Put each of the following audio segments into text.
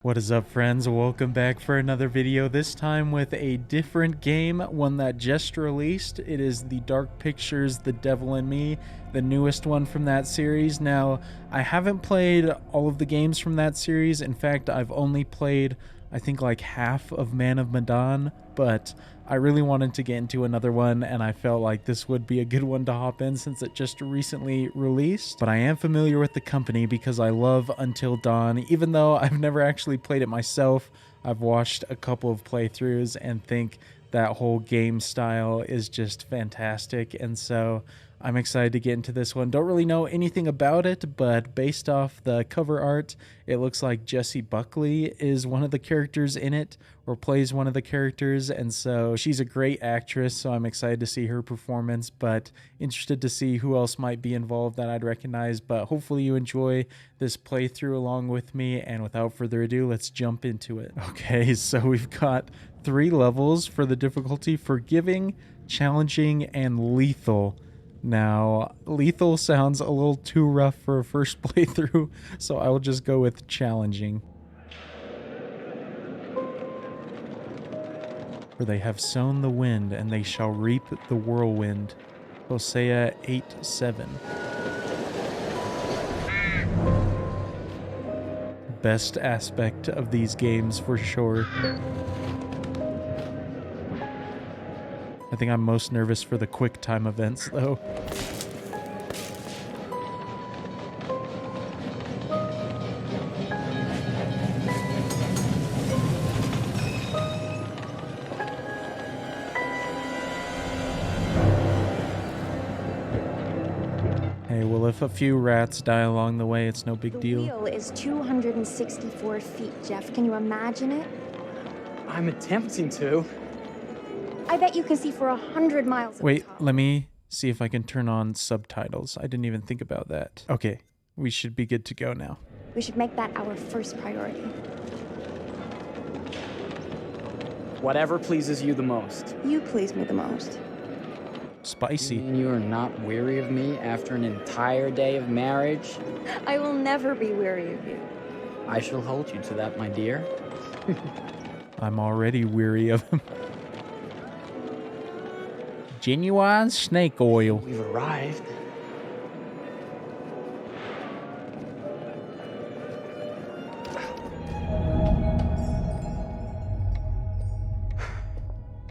What is up, friends? Welcome back for another video, this time with a different game, one that just released. It is the Dark Pictures The Devil in Me, the newest one from that series. Now, I haven't played all of the games from that series. In fact, I've only played, I think, like half of Man of Medan, but I really wanted to get into another one, and I felt like this would be a good one to hop in since it just recently released. But I am familiar with the company because I love Until Dawn. Even though I've never actually played it myself, I've watched a couple of playthroughs and think that whole game style is just fantastic, and so I'm excited to get into this one. Don't really know anything about it, but based off the cover art, it looks like Jessie Buckley is one of the characters in it, or plays one of the characters, and so she's a great actress, so I'm excited to see her performance, but interested to see who else might be involved that I'd recognize. But hopefully you enjoy this playthrough along with me, and without further ado, let's jump into it. Okay, so we've got 3 levels for the difficulty: forgiving, challenging, and lethal. Now, lethal sounds a little too rough for a first playthrough, so I will just go with challenging. For they have sown the wind, and they shall reap the whirlwind. Hosea 8:7. Best aspect of these games for sure. I think I'm most nervous for the quick time events, though. Hey, well, if a few rats die along the way, it's no big deal. The wheel is 264 feet, Jeff. Can you imagine it? I'm attempting to. I bet you can see for 100 miles. Wait, let me see if I can turn on subtitles. I didn't even think about that. Okay, we should be good to go now. We should make that our first priority. Whatever pleases you the most. You please me the most. Spicy. You mean you are not weary of me after an entire day of marriage? I will never be weary of you. I shall hold you to that, my dear. I'm already weary of him. Genuine snake oil. We've arrived.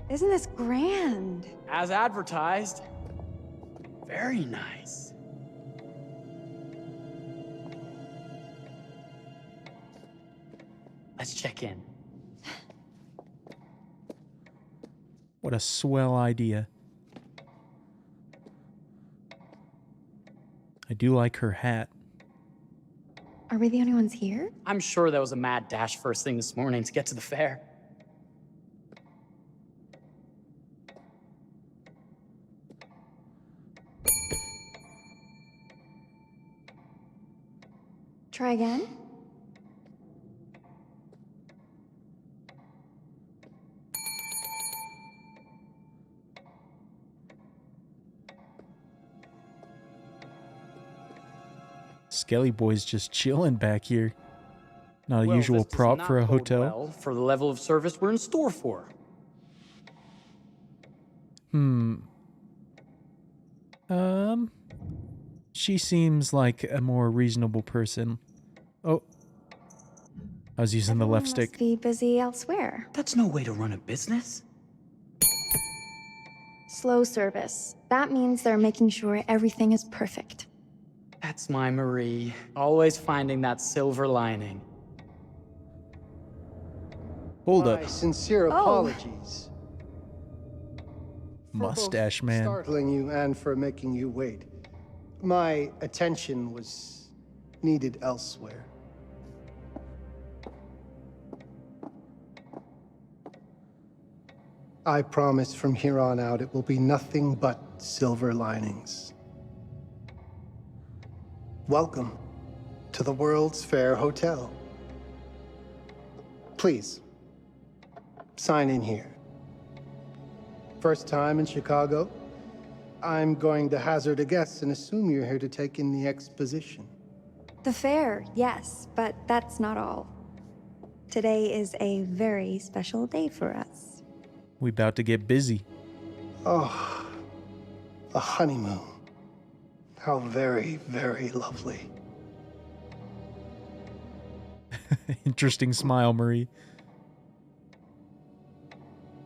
Isn't this grand? As advertised. Very nice. Let's check in. What a swell idea. I do like her hat. Are we the only ones here? I'm sure that was a mad dash first thing this morning to get to the fair. Try again? Skelly Boy's just chilling back here. Not a Well, usual this does prop not for a bode hotel. well for the level of service we're in store for. She seems like a more reasonable person. Oh, I was using the Everyone left stick. must be busy elsewhere. That's no way to run a business. Slow service. That means they're making sure everything is perfect. That's my Marie. Always finding that silver lining. Hold up. My sincere apologies. For Mustache both man. startling you and for making you wait. My attention was needed elsewhere. I promise from here on out it will be nothing but silver linings. Welcome to the World's Fair Hotel. Please, sign in here. First time in Chicago? I'm going to hazard a guess and assume you're here to take in the exposition. The fair, yes, but that's not all. Today is a very special day for us. We about to get busy. Oh, a honeymoon. How very, very lovely. Interesting smile, Marie.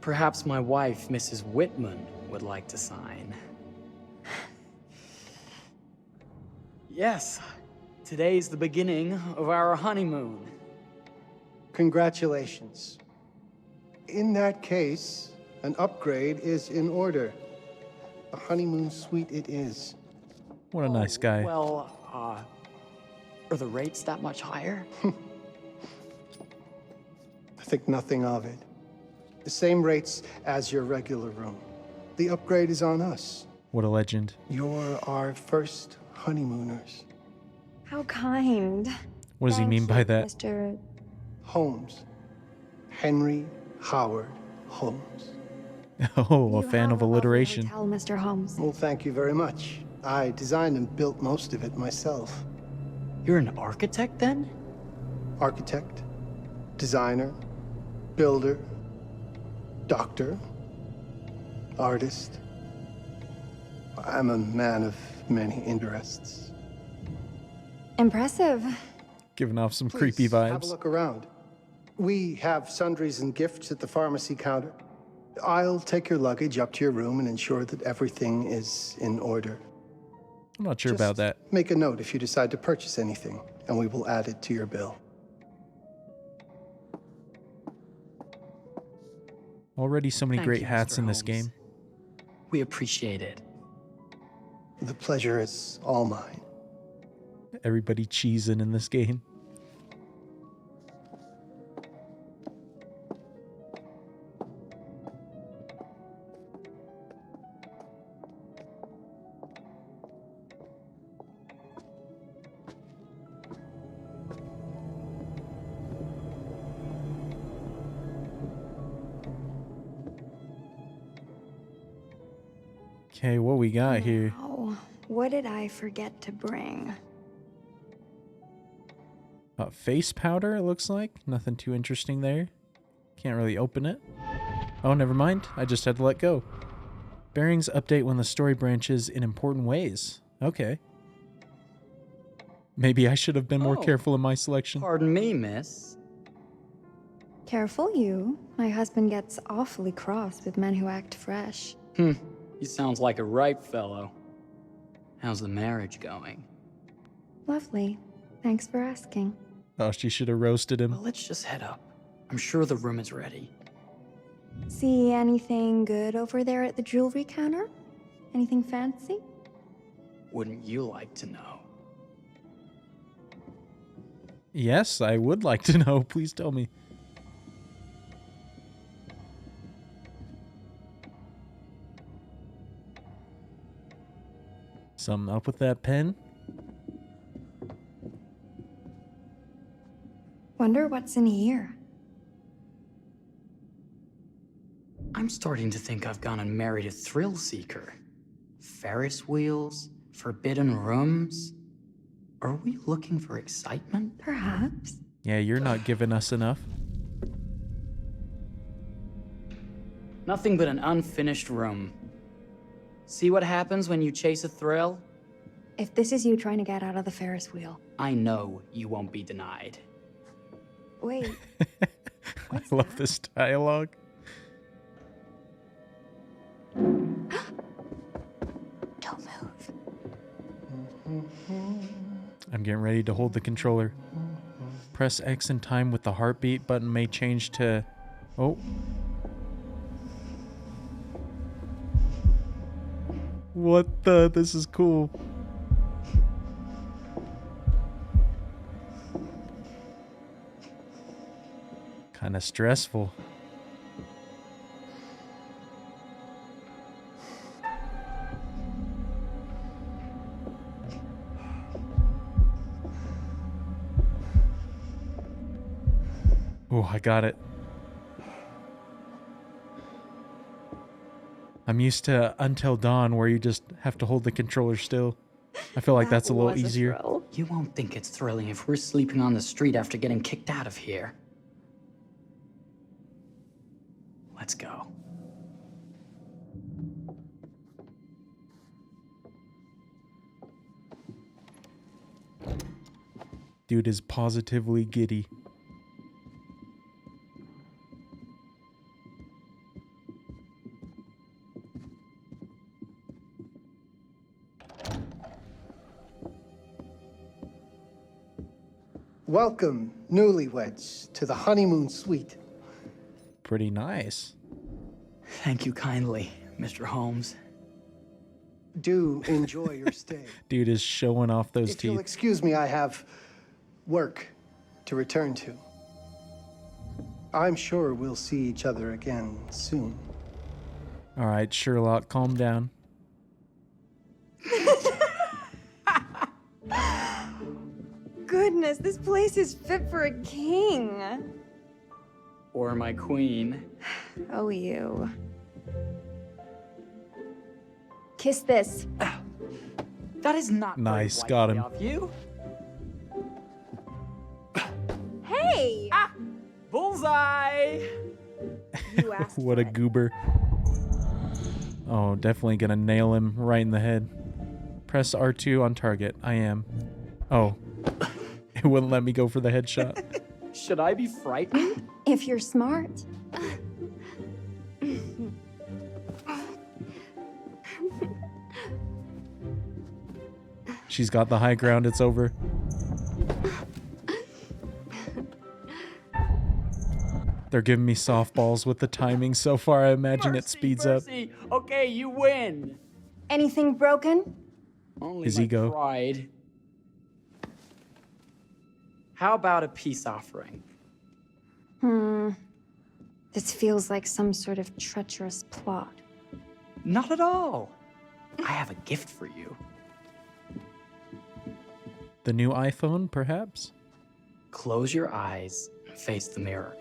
Perhaps my wife, Mrs. Whitman, would like to sign. Yes, today's the beginning of our honeymoon. Congratulations. In that case, an upgrade is in order. A honeymoon suite it is. What a nice guy. Well, are the rates that much higher? I think nothing of it. The same rates as your regular room. The upgrade is on us. What a legend. You're our first honeymooners. How kind. What does he Thank mean by you, that? Mr. Holmes. Henry Howard Holmes. Oh, a You fan have of a lovely alliteration. hotel, Mr. Holmes. Well, thank you very much. I designed and built most of it myself. You're an architect then? Architect, designer, builder, doctor, artist. I'm a man of many interests. Impressive. Giving off some Please, creepy have a vibes. look around. We have sundries and gifts at the pharmacy counter. I'll take your luggage up to your room and ensure that everything is in order. I'm not sure about that. Make a note if you decide to purchase anything, and we will add it to your bill. Already so many Thank great you, hats Mr. in this Holmes. game. We appreciate it. The pleasure is all mine. Everybody cheesing in this game. Okay, what we got here? Oh, what did I forget to bring? Face powder, it looks like. Nothing too interesting there. Can't really open it. Oh, never mind. I just had to let go. Bearings update when the story branches in important ways. Okay. Maybe I should have been more Oh. careful in my selection. Pardon me, miss. Careful you. My husband gets awfully cross with men who act fresh. He sounds like a ripe fellow. How's the marriage going? Lovely. Thanks for asking. Oh, she should have roasted Well, him. let's just head up. I'm sure the room is ready. See anything good over there at the jewelry counter? Anything fancy? Wouldn't you like to know? Yes, I would like to know. Please tell me. Something up with that pen? Wonder what's in here. I'm starting to think I've gone and married a thrill seeker. Ferris wheels, forbidden rooms. Are we looking for excitement? Perhaps. Yeah, you're not giving us enough. Nothing but an unfinished room. See what happens when you chase a thrill? If this is you trying to get out of the Ferris wheel. I know you won't be denied. Wait, I love this dialogue. don't move. I'm getting ready to hold the controller. Press X in time with the heartbeat button may change to... Oh. What the? This is cool. Kind of stressful. Oh, I got it. I'm used to Until Dawn where you just have to hold the controller still. I feel like that's a little easier. You won't think it's thrilling if we're sleeping on the street after getting kicked out of here. Let's go. Dude is positively giddy. Welcome, newlyweds, to the honeymoon suite. Pretty nice. Thank you kindly, Mr. Holmes. Do enjoy your stay. Dude is showing off those If you'll teeth. excuse me, I have work to return to. I'm sure we'll see each other again soon. All right, Sherlock, calm down. Goodness, this place is fit for a king. Or my queen. Oh, you. Kiss this. That is not very Nice, wifely got him. of you. Hey! Bullseye! You asked What for a it. goober. Oh, definitely gonna nail him right in the head. Press R2 on target. I am. Oh. It wouldn't let me go for the headshot. Should I be frightened? If you're smart. She's got the high ground. It's over. They're giving me softballs with the timing so far. I imagine it speeds up. Mercy. Okay, you win. Anything broken? Only His my ego. pride. How about a peace offering? This feels like some sort of treacherous plot. Not at all. I have a gift for you. The new iPhone, perhaps? Close your eyes and face the mirror.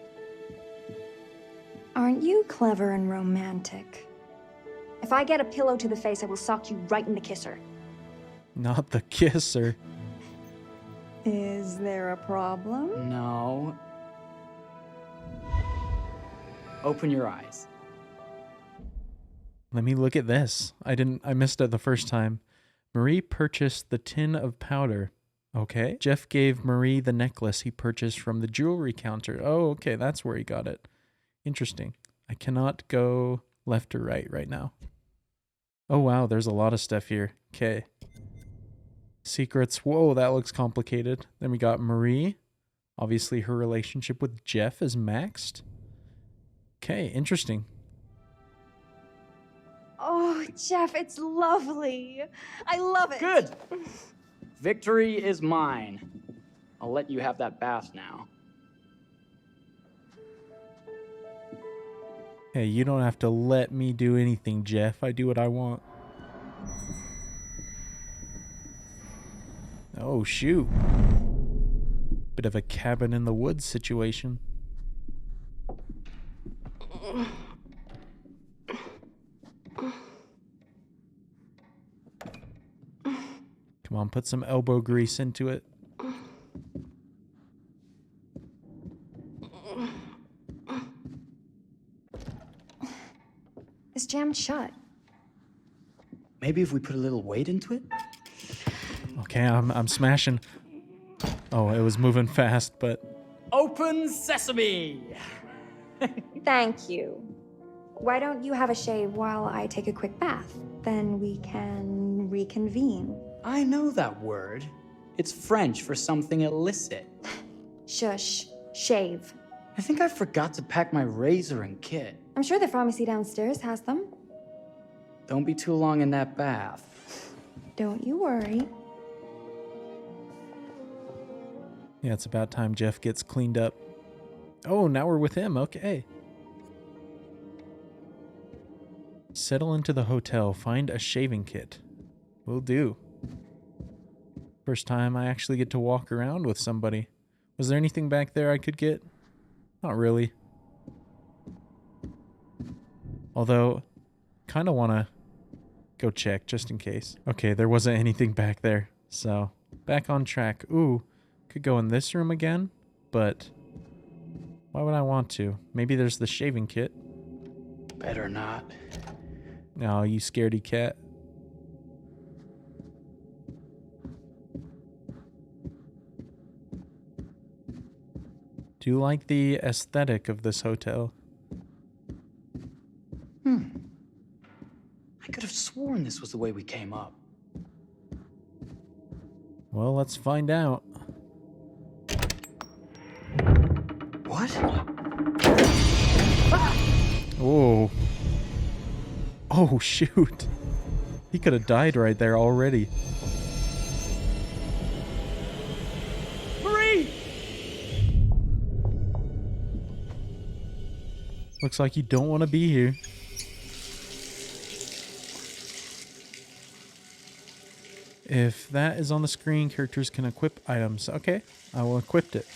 Aren't you clever and romantic? If I get a pillow to the face, I will sock you right in the kisser. Not the kisser. Is there a problem? No. Open your eyes. Let me look at this. I missed it the first time. Marie purchased the tin of powder. Okay. Jeff gave Marie the necklace he purchased from the jewelry counter. Oh, okay. That's where he got it. Interesting. I cannot go left or right now. Oh, wow. There's a lot of stuff here. Okay. Secrets. Whoa, that looks complicated. Then we got Marie. Obviously, her relationship with Jeff is maxed. Okay, interesting. Oh, Jeff, it's lovely. I love it. Good. Victory is mine. I'll let you have that bath now. Hey, you don't have to let me do anything, Jeff. I do what I want. Oh, shoot. Bit of a cabin in the woods situation. Come on, put some elbow grease into it. It's jammed shut. Maybe if we put a little weight into it? Okay, I'm smashing. Oh, it was moving fast, but Open sesame! Thank you. Why don't you have a shave while I take a quick bath? Then we can reconvene. I know that word. It's French for something illicit. Shush. Shave. I think I forgot to pack my razor and kit. I'm sure the pharmacy downstairs has them. Don't be too long in that bath. Don't you worry. yeah, it's about time Jeff gets cleaned up. Oh, now we're with him. Okay. Settle into the hotel. Find a shaving kit. Will do. First time I actually get to walk around with somebody. Was there anything back there I could get? Not really. Although, kind of want to go check just in case. Okay, there wasn't anything back there. So, back on track. Ooh, could go in this room again, but why would I want to? Maybe there's the shaving kit. Better not. No, you scaredy cat. Do you like the aesthetic of this hotel? I could have sworn this was the way we came up. Well, let's find out. What? Whoa. Oh, shoot. He could have died right there already. Marie! Looks like you don't want to be here. If that is on the screen, characters can equip items. Okay, I will equip it.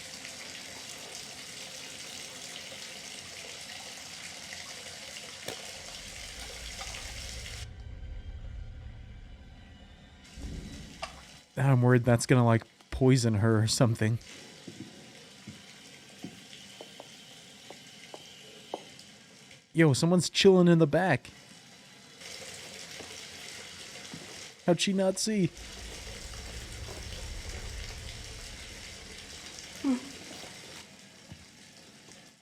I'm worried that's gonna like poison her or something. Yo, someone's chilling in the back. How'd she not see?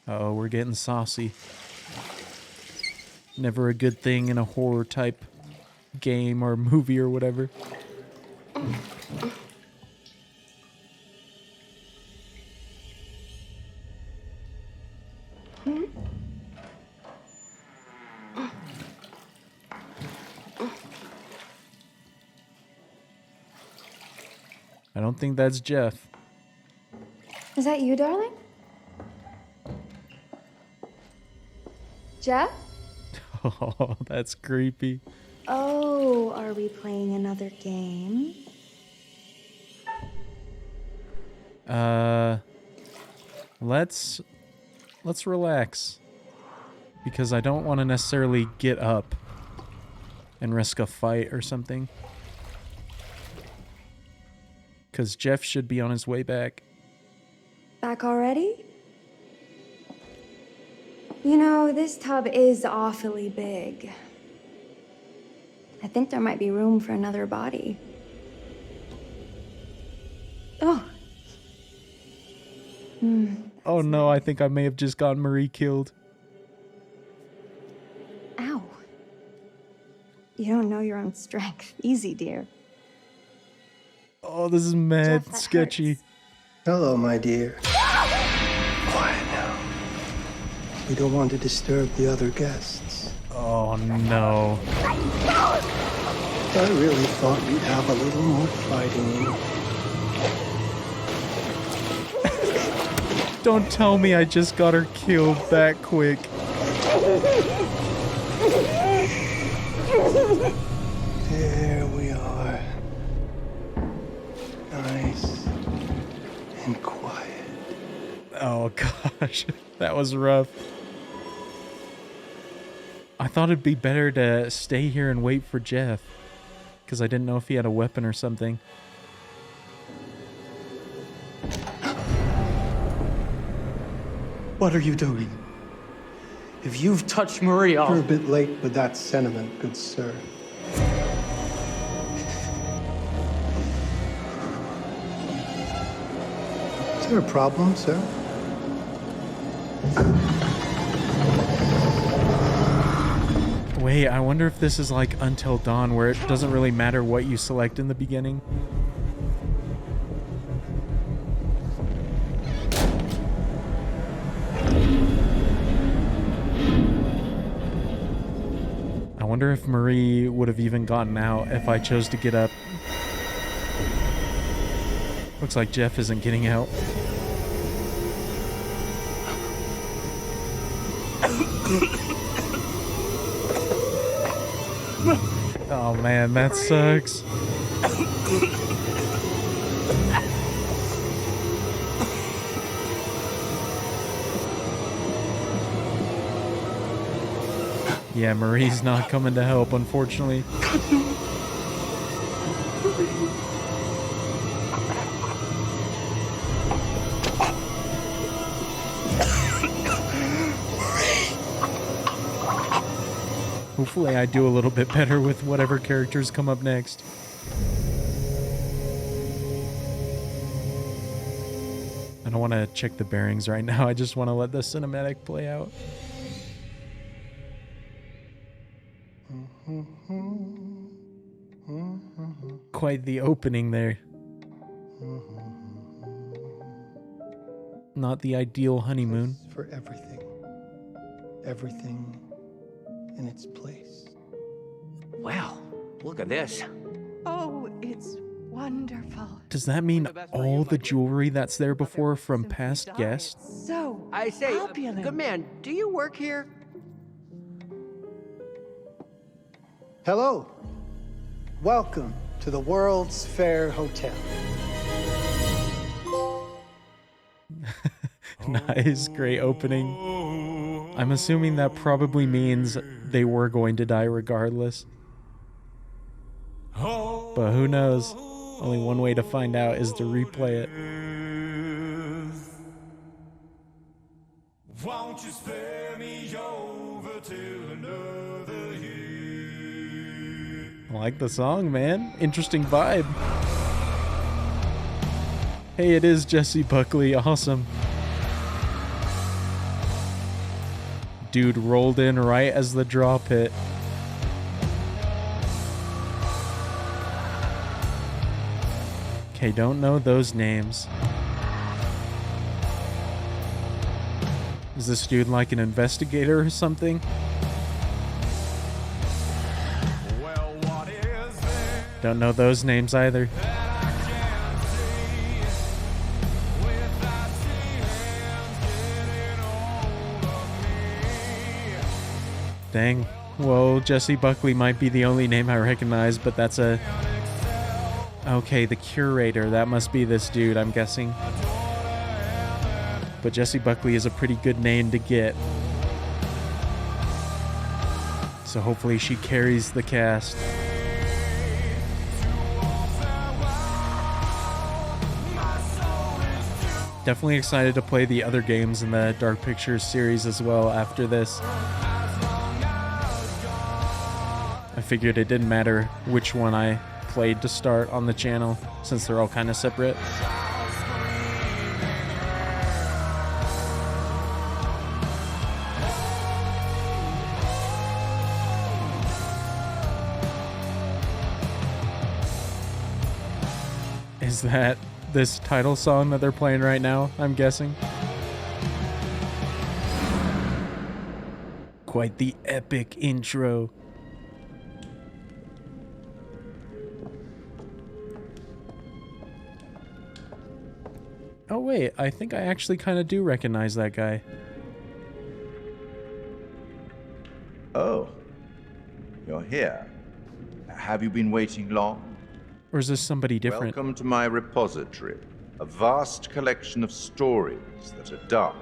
Uh-oh, we're getting saucy. Never a good thing in a horror type game or movie or whatever. I don't think that's Jeff. Is that you, darling? Jeff? Oh, that's creepy. Oh, are we playing another game? Let's relax. Because I don't want to necessarily get up and risk a fight or something. Because Jeff should be on his way back. Back already? You know, this tub is awfully big. I think there might be room for another body. Oh. Oh no, I think I may have just gotten Marie killed. Ow. You don't know your own strength. Easy, dear. Oh, this is mad Jeff, that sketchy. hurts. Hello, my dear. Quiet now. We don't want to disturb the other guests. Oh no. I really thought you'd have a little more fighting in you. Don't tell me I just got her killed that quick. There we are. Nice and quiet. Oh gosh, that was rough. I thought it'd be better to stay here and wait for Jeff. Because I didn't know if he had a weapon or something. What are you doing? If you've touched Marie, You're a I'll... bit late with that sentiment, good sir. Is there a problem, sir? Wait, I wonder if this is like Until Dawn, where it doesn't really matter what you select in the beginning. I wonder if Marie would have even gotten out if I chose to get up. Looks like Jeff isn't getting out. Oh man, that sucks. Yeah, Marie's not coming to help, unfortunately. Hopefully I do a little bit better with whatever characters come up next. I don't want to check the bearings right now. I just want to let the cinematic play out. Quite the opening there. Not the ideal honeymoon. For everything. Everything in its place. Wow, look at this. Oh, it's wonderful. Does that mean all the jewelry that's there before from past guests? So I say, opulent. good man, do you work here? Hello. Welcome to the World's Fair Hotel. Nice, great opening. I'm assuming that probably means they were going to die regardless. But who knows? Only one way to find out is to replay it. Won't you spare me over till another year? I like the song, man. Interesting vibe. Hey, it is Jesse Buckley. Awesome. Dude rolled in right as the draw pit. Okay, don't know those names. Is this dude like an investigator or something? Well, what is there Don't know those names either. that I can't see without seeing getting hold of me? Dang. Well, Jesse Buckley might be the only name I recognize, but that's a... Okay, the curator. That must be this dude, I'm guessing. But Jesse Buckley is a pretty good name to get. So hopefully she carries the cast. Definitely excited to play the other games in the Dark Pictures series as well after this. I figured it didn't matter which one I played to start on the channel since they're all kind of separate. Is that this title song that they're playing right now, I'm guessing? Quite the epic intro. Oh wait, I think I actually kind of do recognize that guy. Oh, you're here. Have you been waiting long? Or is this somebody different? Welcome to my repository, a vast collection of stories that are dark,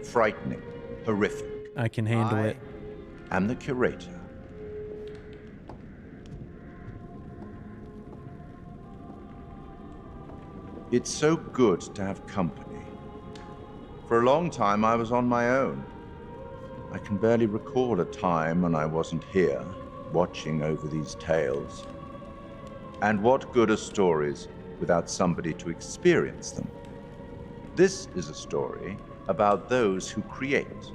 frightening, horrific. I can handle it. I am the curator. It's so good to have company. For a long time, I was on my own. I can barely recall a time when I wasn't here, watching over these tales. And what good are stories without somebody to experience them? This is a story about those who create,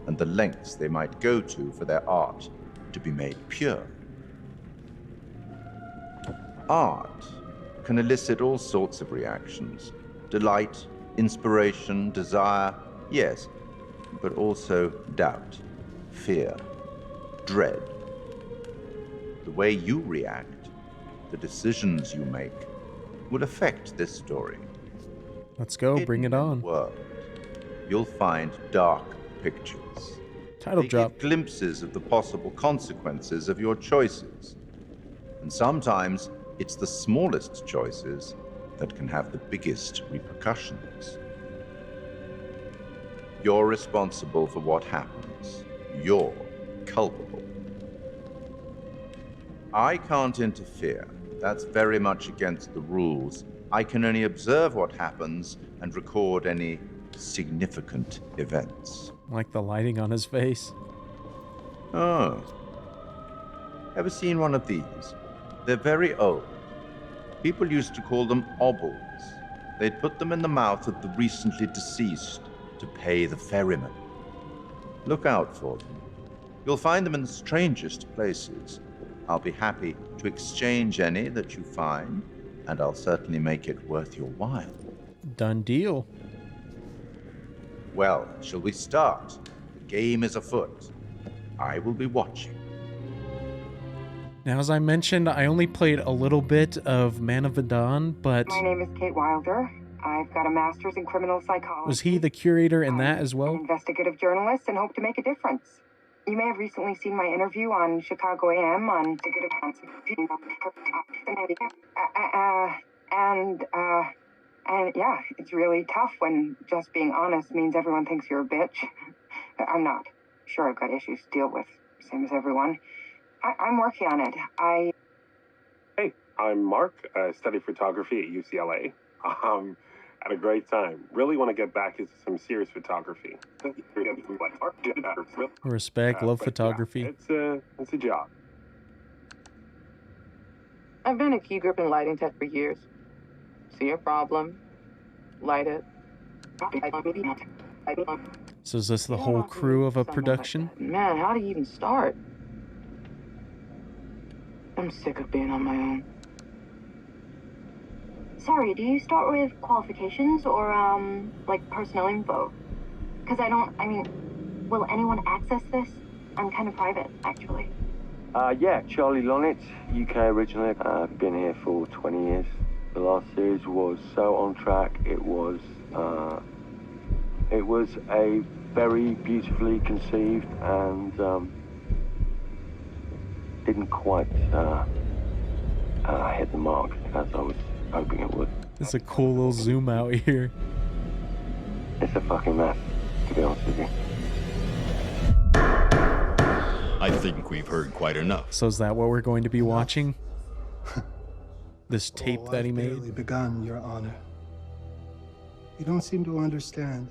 and the lengths they might go to for their art to be made pure. Art can elicit all sorts of reactions. Delight, inspiration, desire, yes, but also doubt, fear, dread. The way you react, the decisions you make, will affect this story. Let's go, bring it Hidden in on. the world, you'll find dark pictures. Title They drop. give glimpses of the possible consequences of your choices. And sometimes it's the smallest choices that can have the biggest repercussions. You're responsible for what happens. You're culpable. I can't interfere. That's very much against the rules. I can only observe what happens and record any significant events. Like the lighting on his face. Oh, Ever seen one of these? They're very old. People used to call them obbles. They'd put them in the mouth of the recently deceased to pay the ferryman. Look out for them. You'll find them in the strangest places. I'll be happy to exchange any that you find, and I'll certainly make it worth your while. Done deal. Well, shall we start? The game is afoot. I will be watching. Now, as I mentioned, I only played a little bit of Man of Medan, but My name is Kate Wilder. I've got a master's in criminal psychology. was he the curator in that as I'm well? an investigative journalist and hope to make a difference. You may have recently seen my interview on Chicago AM on and yeah, it's really tough when just being honest means everyone thinks you're a bitch. I'm not. Sure, I've got issues to deal with, same as everyone. I'm working on it. Hey, I'm Mark. I study photography at UCLA. Had a great time. Really want to get back into some serious photography. Respect, love But photography. yeah, it's a job. I've been a key grip and lighting tech for years. See a problem, light it. So is this the whole crew of a production? Man, how do you even start? I'm sick of being on my own. Sorry, do you start with qualifications or, like personnel info? Because will anyone access this? I'm kind of private, actually. Yeah, Charlie Lonitz, UK originally. I've been here for 20 years. The last series was so on track. It was a very beautifully conceived and didn't quite hit the mark as I was hoping it would. It's a cool little zoom out here. It's a fucking mess, to be honest with you. I think we've heard quite enough. So is that what we're going to be watching? This tape that he I've made? barely begun, Your Honor. You don't seem to understand.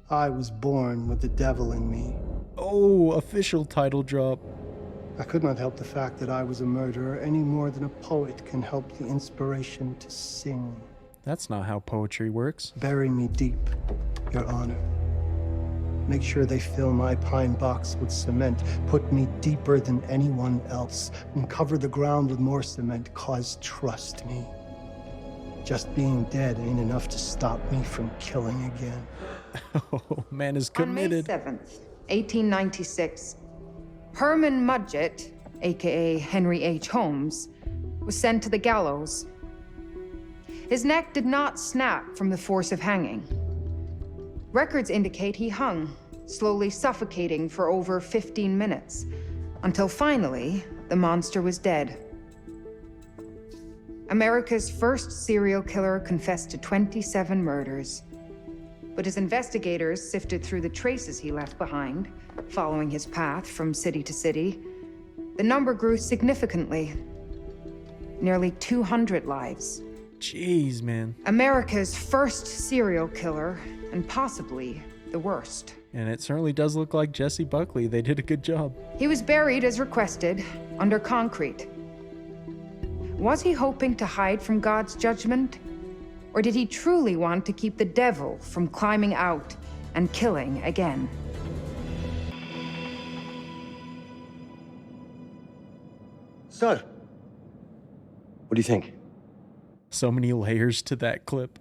I was born with the devil in me. Oh, official title drop. I could not help the fact that I was a murderer any more than a poet can help the inspiration to sing. That's not how poetry works. Bury me deep, Your Honor. Make sure they fill my pine box with cement. Put me deeper than anyone else. And cover the ground with more cement, 'cause trust me, just being dead ain't enough to stop me from killing again. Oh, man is committed. On May 7th, 1896, Herman Mudgett, aka Henry H. Holmes, was sent to the gallows. His neck did not snap from the force of hanging. Records indicate he hung, slowly suffocating for over 15 minutes, until finally, the monster was dead. America's first serial killer confessed to 27 murders. But as investigators sifted through the traces he left behind, following his path from city to city, the number grew significantly. Nearly 200 lives. Jeez, man. America's first serial killer, and possibly the worst. And it certainly does look like Jesse Buckley. They did a good job. He was buried as requested, under concrete. Was he hoping to hide from God's judgment? Or did he truly want to keep the devil from climbing out and killing again? So, what do you think? So many layers to that clip.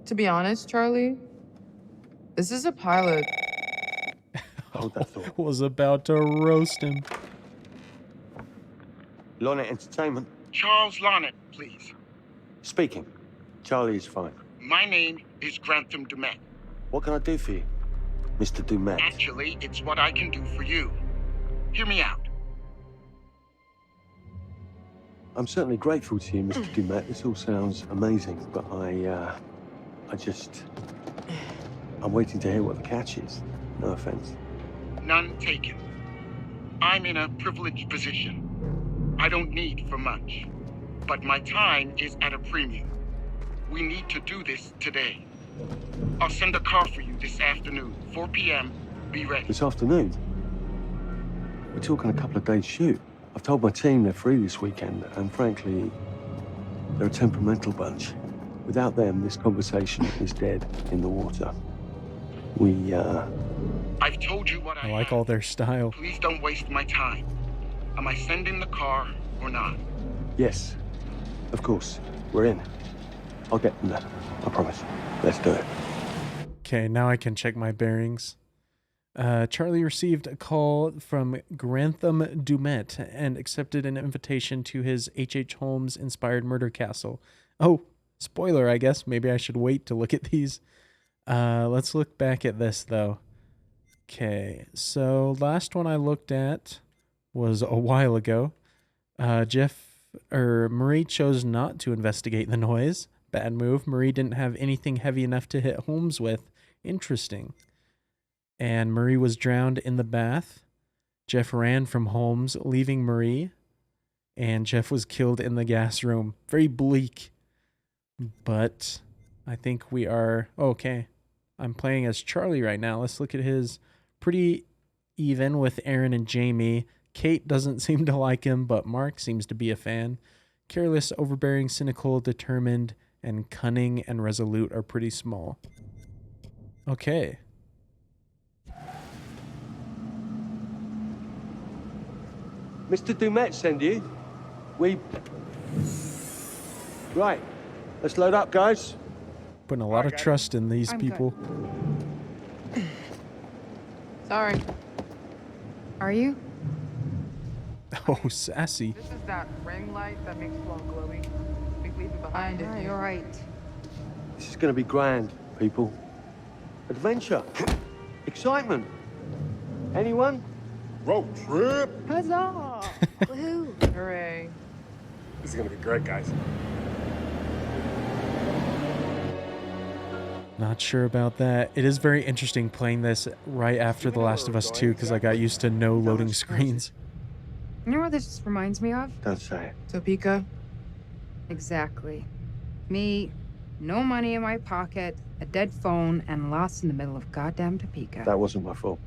To be honest, Charlie, this is a pilot. Hold that thought. Was about to roast him. Lonnet Entertainment. Charles Lonnet, please. Speaking. Charlie is fine. My name is Grantham Dumet. What can I do for you, Mr. Dumet? Actually, it's what I can do for you. Hear me out. I'm certainly grateful to you, Mr. Dumet. This all sounds amazing, but I'm waiting to hear what the catch is. No offense. None taken. I'm in a privileged position. I don't need for much, but my time is at a premium. We need to do this today. I'll send a car for you this afternoon, 4 p.m. Be ready. This afternoon? We're talking a couple of days shoot. I've told my team they're free this weekend, and frankly, they're a temperamental bunch. Without them, this conversation is dead in the water. I've told you what I like all their style. Please don't waste my time. Am I sending the car or not? Yes, of course. We're in. I'll get them there. I promise. Let's do it. Okay, now I can check my bearings. Charlie received a call from Grantham Dumet and accepted an invitation to his H.H. Holmes-inspired murder castle. Oh, spoiler, I guess. Maybe I should wait to look at these. Let's look back at this, though. Okay, so last one I looked at was a while ago. Marie chose not to investigate the noise. Bad move. Marie didn't have anything heavy enough to hit Holmes with. Interesting. And Marie was drowned in the bath. Jeff ran from Holmes, leaving Marie. And Jeff was killed in the gas room. Very bleak. But I think we are... okay. I'm playing as Charlie right now. Let's look at his... pretty even with Aaron and Jamie. Kate doesn't seem to like him, but Mark seems to be a fan. Careless, overbearing, cynical, determined, and cunning and resolute are pretty small. Okay. Mr. Dumet send you. Right. Let's load up, guys. Putting a lot of trust in these people. Sorry. Are you? Oh, sassy. This is that ring light that makes it all glowy. We leave it behind it. You're right. This is going to be grand, people. Adventure. Excitement. Anyone? Road trip. Huzzah! Woohoo! Hooray. This is gonna be great, guys. Not sure about that. It is very interesting playing this right after The Last of Us 2 because I got used to no loading screens. You know what this reminds me of? Don't say it. Topeka? Exactly. Me, no money in my pocket, a dead phone, and lost in the middle of goddamn Topeka. That wasn't my fault.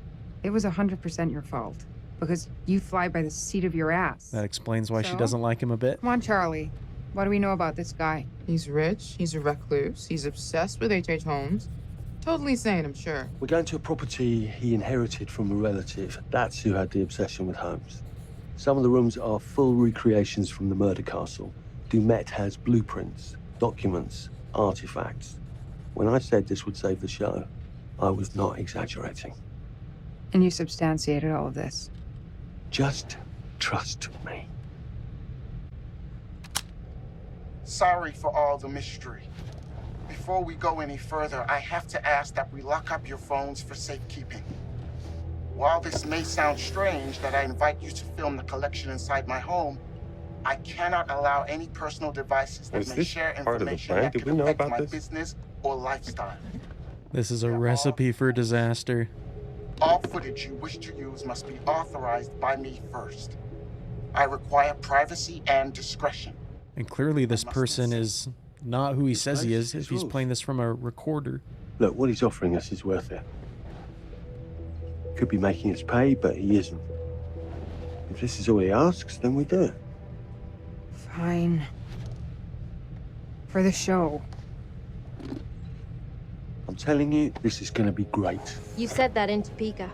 It was 100% your fault. Because you fly by the seat of your ass. That explains why she So? doesn't like him a bit. Come on, Charlie. What do we know about this guy? He's rich, he's a recluse, he's obsessed with H.H. Holmes. Totally sane, I'm sure. We're going to a property he inherited from a relative. That's who had the obsession with Holmes. Some of the rooms are full recreations from the murder castle. Dumet has blueprints, documents, artifacts. When I said this would save the show, I was not exaggerating. And you substantiated all of this. Just trust me. Sorry for all the mystery. Before we go any further, I have to ask that we lock up your phones for safekeeping. While this may sound strange that I invite you to film the collection inside my home, I cannot allow any personal devices that Was may this share part of the information plan? that Did could we know affect about my this? business or lifestyle. This is a recipe for disaster. All footage you wish to use must be authorized by me first. I require privacy and discretion. And clearly this person is not who he says he is if he's playing this from a recorder. Look, what he's offering us is worth it. Could be making us pay, but he isn't. If this is all he asks, then we do it. Fine. For the show. I'm telling you, this is going to be great. You said that in Topeka.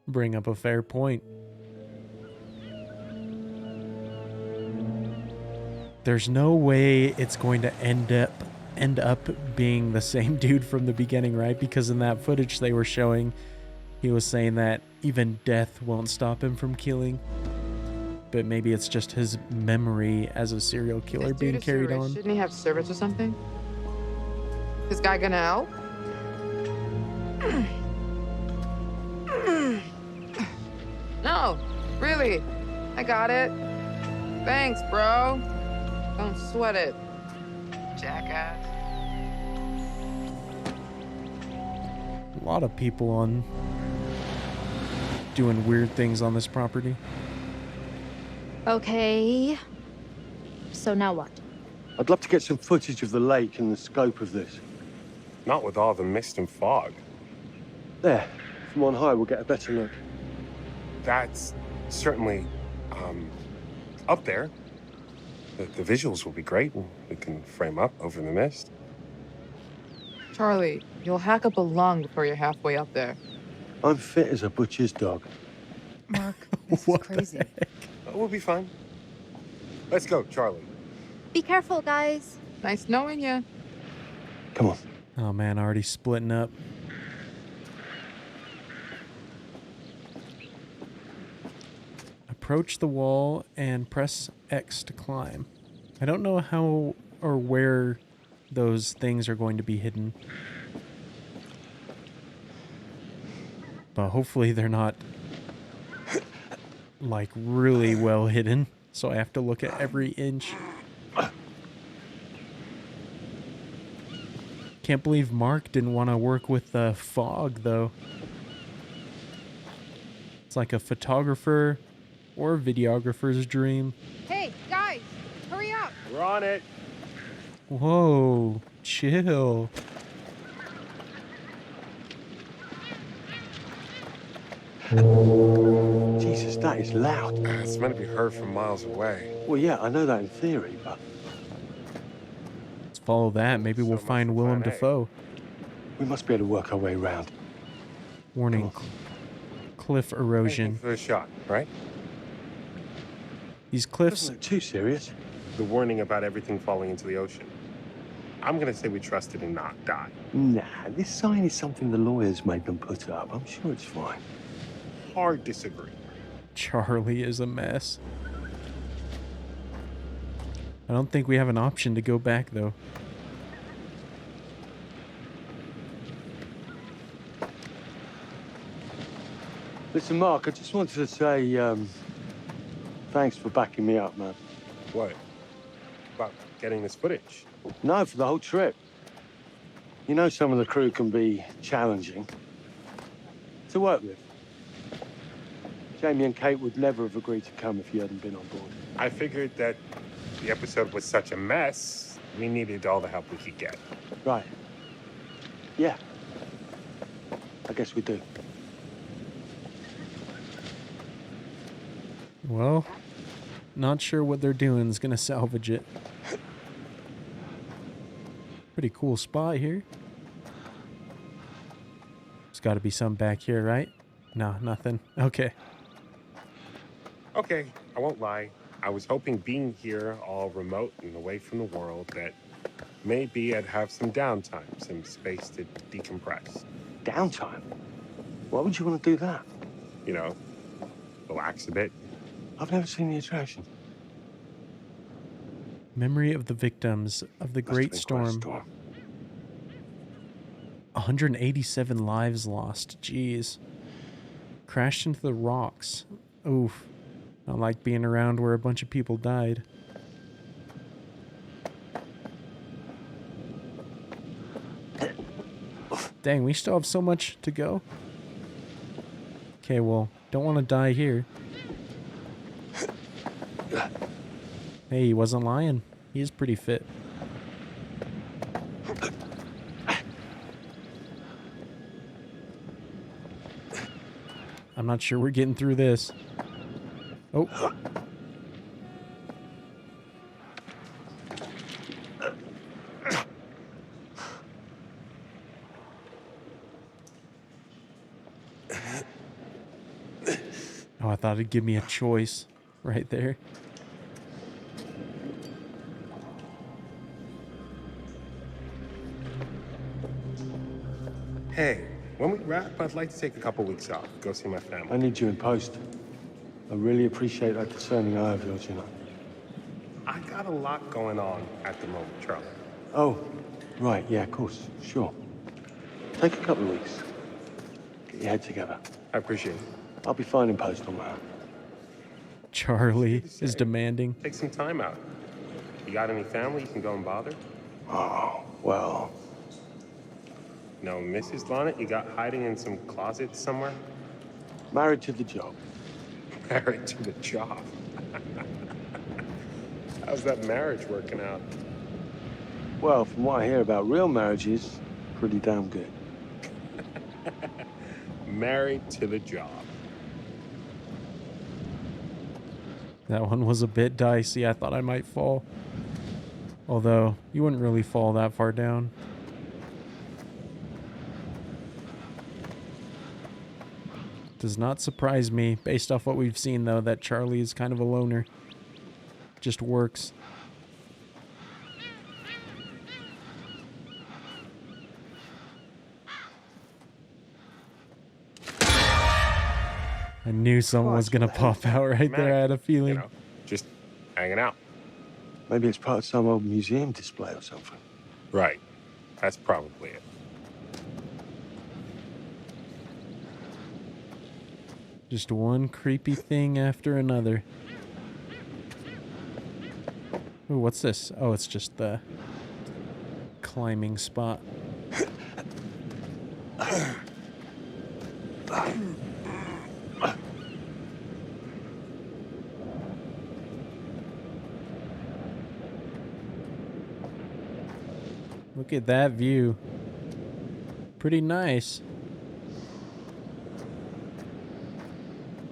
Bring up a fair point. There's no way it's going to end up being the same dude from the beginning, right? Because in that footage they were showing, he was saying that even death won't stop him from killing. But maybe it's just his memory as a serial killer being carried on. Shouldn't he have service or something? This guy gonna help? No, really. I got it. Thanks, bro. Don't sweat it, jackass. A lot of people on doing weird things on this property. Okay. So now what? I'd love to get some footage of the lake and the scope of this. Not with all the mist and fog. There, from on high, we'll get a better look. That's certainly, up there. The visuals will be great. We can frame up over the mist. Charlie, you'll hack up a lung before you're halfway up there. I'm fit as a butcher's dog. Mark, this is crazy. We'll be fine. Let's go, Charlie. Be careful, guys. Nice knowing you. Come on. Oh man, already splitting up. Approach the wall and press X to climb. I don't know how or where those things are going to be hidden. But hopefully they're not like really well hidden. So I have to look at every inch. Can't believe Mark didn't want to work with the fog though. It's like a photographer or videographer's dream. Hey, guys, hurry up. We're on it. Whoa, chill. Jesus, that is loud. It's meant to be heard from miles away. Well, yeah, I know that in theory, but... Let's follow that. Maybe we'll find Willem Dafoe. We must be able to work our way around. Warning. Cliff erosion. For a shot, right? These cliffs... Doesn't look too serious. The warning about everything falling into the ocean. I'm gonna say we trust it and not die. Nah, this sign is something the lawyers made them put up. I'm sure it's fine. Hard disagree. Charlie is a mess. I don't think we have an option to go back, though. Listen, Mark, I just wanted to say, thanks for backing me up, man. What? About getting this footage? No, for the whole trip. You know some of the crew can be challenging to work with. Jamie and Kate would never have agreed to come if you hadn't been on board. I figured that the episode was such a mess, we needed all the help we could get. Right. Yeah. I guess we do. Well, not sure what they're doing is gonna salvage it. Pretty cool spot here. There's got to be some back here, right? No, nothing. Okay. Okay, I won't lie. I was hoping being here all remote and away from the world that maybe I'd have some downtime, some space to decompress. Downtime? Why would you want to do that? You know, relax a bit. I've never seen the attraction. Memory of the victims of the Great Storm. 187 lives lost. Jeez. Crashed into the rocks. Oof. Not like being around where a bunch of people died. Dang, we still have so much to go. Okay, well, don't want to die here. Hey, he wasn't lying. He is pretty fit. I'm not sure we're getting through this. Oh. Oh, I thought it'd give me a choice right there. Hey, when we wrap, I'd like to take a couple weeks off, go see my family. I need you in post. I really appreciate that discerning eye of yours, you know. I got a lot going on at the moment, Charlie. Oh, right, yeah, of course, sure. Take a couple of weeks. Get your head together. I appreciate it. I'll be fine in post on that. Charlie is demanding. Take some time out. You got any family you can go and bother? Oh, well... No, Mrs. Lonnet, you got hiding in some closet somewhere? Married to the job. Married to the job. How's that marriage working out? Well, from what I hear about real marriages, pretty damn good. Married to the job. That one was a bit dicey. I thought I might fall. Although, you wouldn't really fall that far down. Does not surprise me, based off what we've seen, though, that Charlie is kind of a loner. Just works. I knew someone was going to pop out right there. I had a feeling. You know, just hanging out. Maybe it's part of some old museum display or something. Right. That's probably it. Just one creepy thing after another. Ooh, what's this? Oh, it's just the climbing spot. Look at that view. Pretty nice.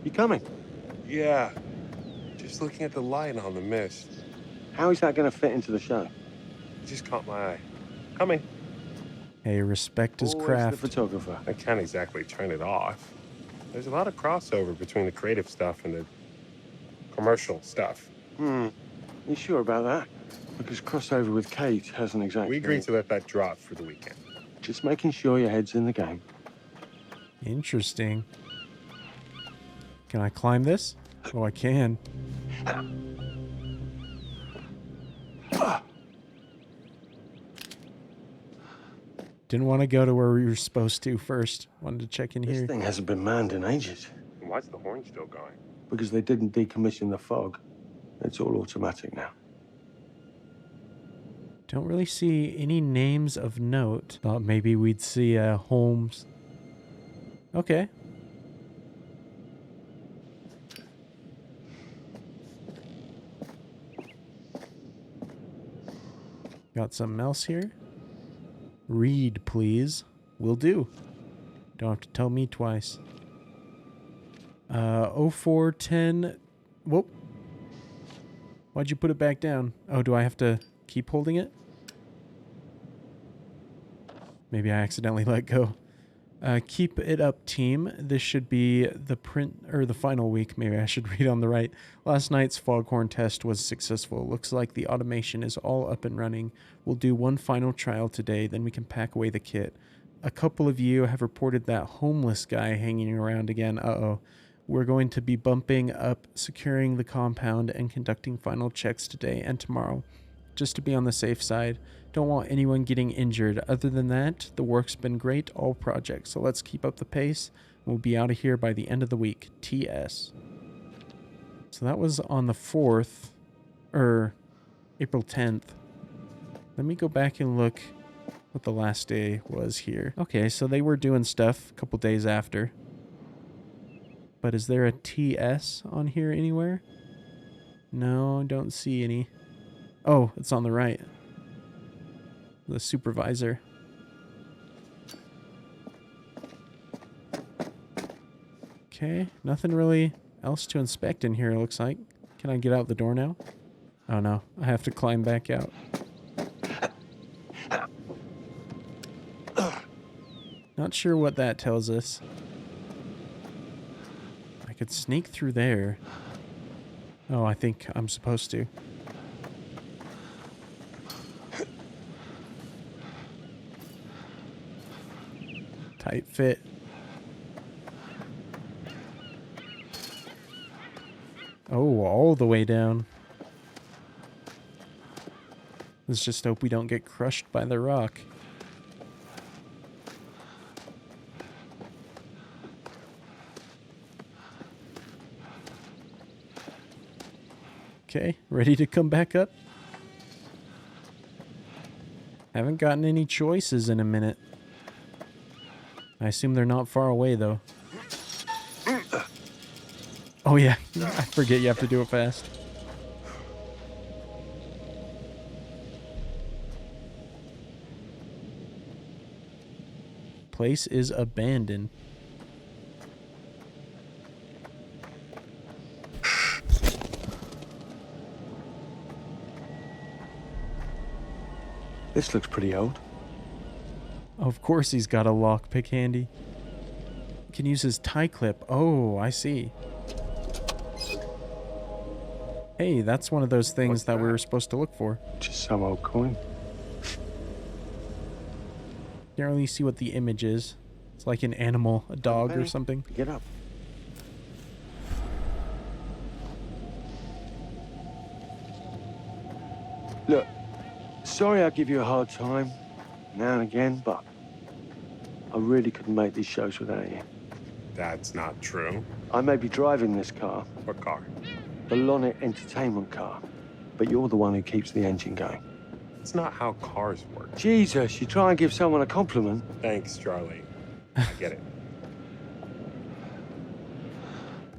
You coming? Yeah. Just looking at the light on the mist. How is that going to fit into the show? It just caught my eye. Coming. Hey, respect his Always craft. the photographer. I can't exactly turn it off. There's a lot of crossover between the creative stuff and the commercial stuff. You sure about that? Because crossover with Kate hasn't exactly... We agreed to let that drop for the weekend. Just making sure your head's in the game. Interesting. Can I climb this? Oh, I can. Didn't want to go to where we were supposed to first. Wanted to check in here. This thing hasn't been manned in ages. Why's the horn still going? Because they didn't decommission the fog. It's all automatic now. Don't really see any names of note. Thought maybe we'd see Holmes. Okay. Got something else here? Read, please. Will do. Don't have to tell me twice. 0410. Whoop. Why'd you put it back down? Oh, do I have to keep holding it? Maybe I accidentally let go. Keep it up, team. This should be the print or the final week. Maybe I should read on the right. Last night's foghorn test was successful. Looks like the automation is all up and running. We'll do one final trial today, then we can pack away the kit. A couple of you have reported that homeless guy hanging around again. Uh-oh. We're going to be bumping up, securing the compound, and conducting final checks today and tomorrow, just to be on the safe side. Don't want anyone getting injured. Other than that, the work's been great, all projects. So let's keep up the pace. We'll be out of here by the end of the week. TS. So that was on the 4th, or April 10th. Let me go back and look what the last day was here. Okay, so they were doing stuff a couple days after. But is there a TS on here anywhere? No, I don't see any. Oh, it's on the right. The supervisor. Okay, nothing really else to inspect in here, it looks like. Can I get out the door now? Oh no, I have to climb back out. Not sure what that tells us. I could sneak through there. Oh, I think I'm supposed to. Tight fit. Oh, all the way down. Let's just hope we don't get crushed by the rock. Okay, ready to come back up? Haven't gotten any choices in a minute. I assume they're not far away, though. Oh, yeah. I forget you have to do it fast. place is abandoned. This looks pretty old. Of course he's got a lockpick handy. Can use his tie clip. Oh, I see. Hey, that's one of those things that we were supposed to look for. Just some old coin. Can't really see what the image is. It's like an animal, a dog or something. Get up. Look, sorry I give you a hard time now and again, but I really couldn't make these shows without you. That's not true. I may be driving this car, What car? the Lonnet Entertainment car, but you're the one who keeps the engine going. It's not how cars work. Jesus, you try and give someone a compliment. Thanks, Charlie. I get it.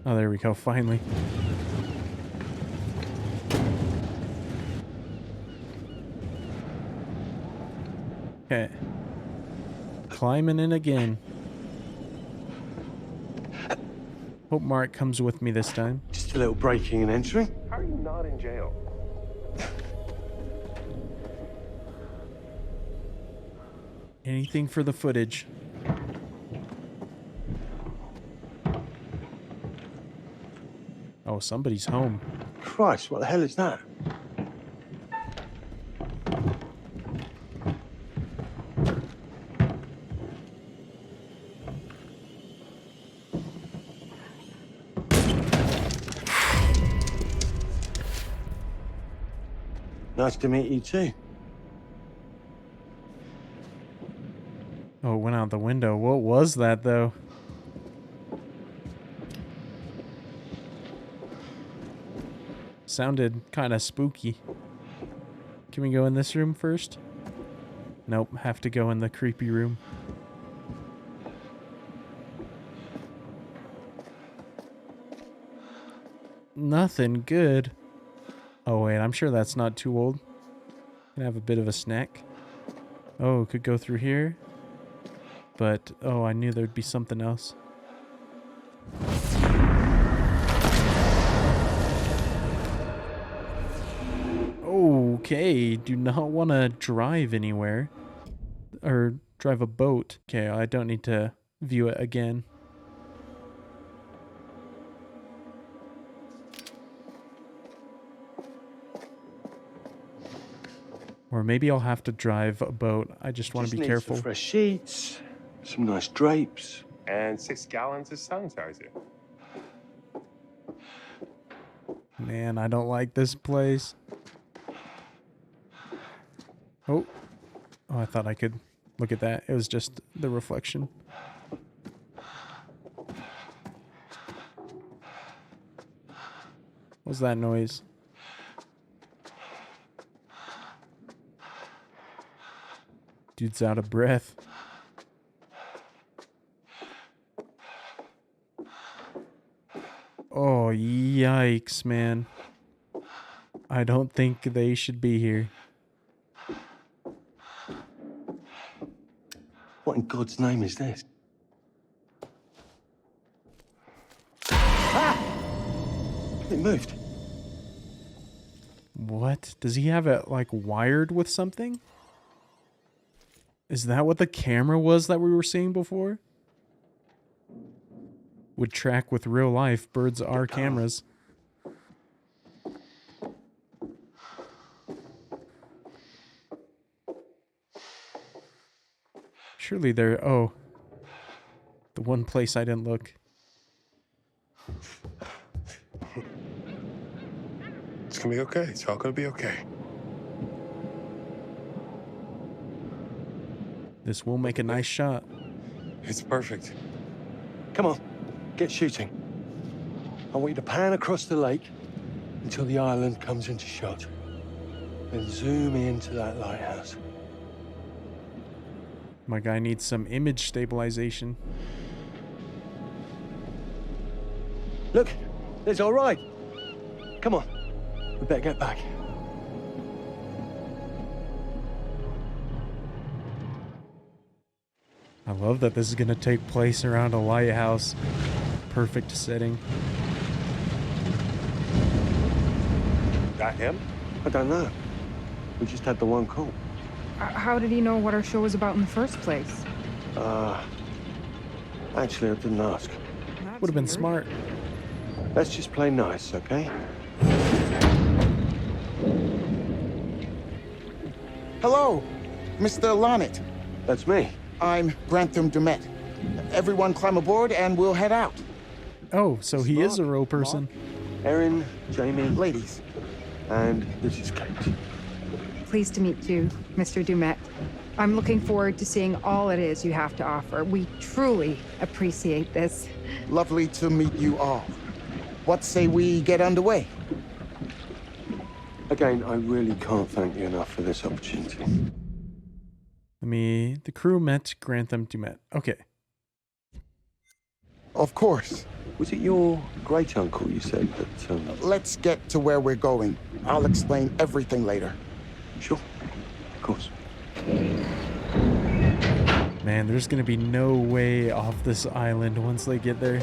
Oh, there we go, finally. Okay. Climbing in again. Hope Mark comes with me this time. Just a little breaking and entering. How are you not in jail? Anything for the footage. Oh, somebody's home. Christ, what the hell is that? Nice to meet you too. Oh, it went out the window. What was that, though? Sounded kind of spooky. Can we go in this room first? Nope, have to go in the creepy room. Nothing good. Oh, wait, I'm sure that's not too old. Can have a bit of a snack. Oh, could go through here. But, oh, I knew there'd be something else. Okay, do not want to drive anywhere. Or drive a boat. Okay, I don't need to view it again. Or maybe I'll have to drive a boat. I just want to be need careful. Some fresh sheets, some nice drapes. And 6 gallons of sanitizer. Man, I don't like this place. Oh. Oh, I thought I could look at that. It was just the reflection. What's that noise? Dude's out of breath. Oh, yikes, man. I don't think they should be here. What in God's name is this? Ah! It moved. What? Does he have it, like, wired with something? Is that what the camera was that we were seeing before? Would track with real life. Birds are cameras. Surely there... Oh. The one place I didn't look. It's gonna be okay. It's all gonna be okay. This will make a nice shot. It's perfect. Come on, get shooting. I want you to pan across the lake until the island comes into shot. Then zoom into that lighthouse. My guy needs some image stabilization. Look, it's all right. Come on, we better get back. I love that this is going to take place around a lighthouse. Perfect setting. That him? I don't know. We just had the one call. How did he know what our show was about in the first place? Actually, I didn't ask. Would have been smart. Let's just play nice, okay? Hello, Mr. Lonnet. That's me. I'm Grantham Dumet. Everyone climb aboard and we'll head out. Oh, so he is a row person. Erin, Jamie. Ladies. And this is Kate. Pleased to meet you, Mr. Dumet. I'm looking forward to seeing all it is you have to offer. We truly appreciate this. Lovely to meet you all. What say we get underway? Again, I really can't thank you enough for this opportunity. The crew met Grantham Dumet. Okay. Of course. Was it your great uncle you said that? Let's get to where we're going. I'll explain everything later. Sure. Of course. Man, there's gonna be no way off this island once they get there.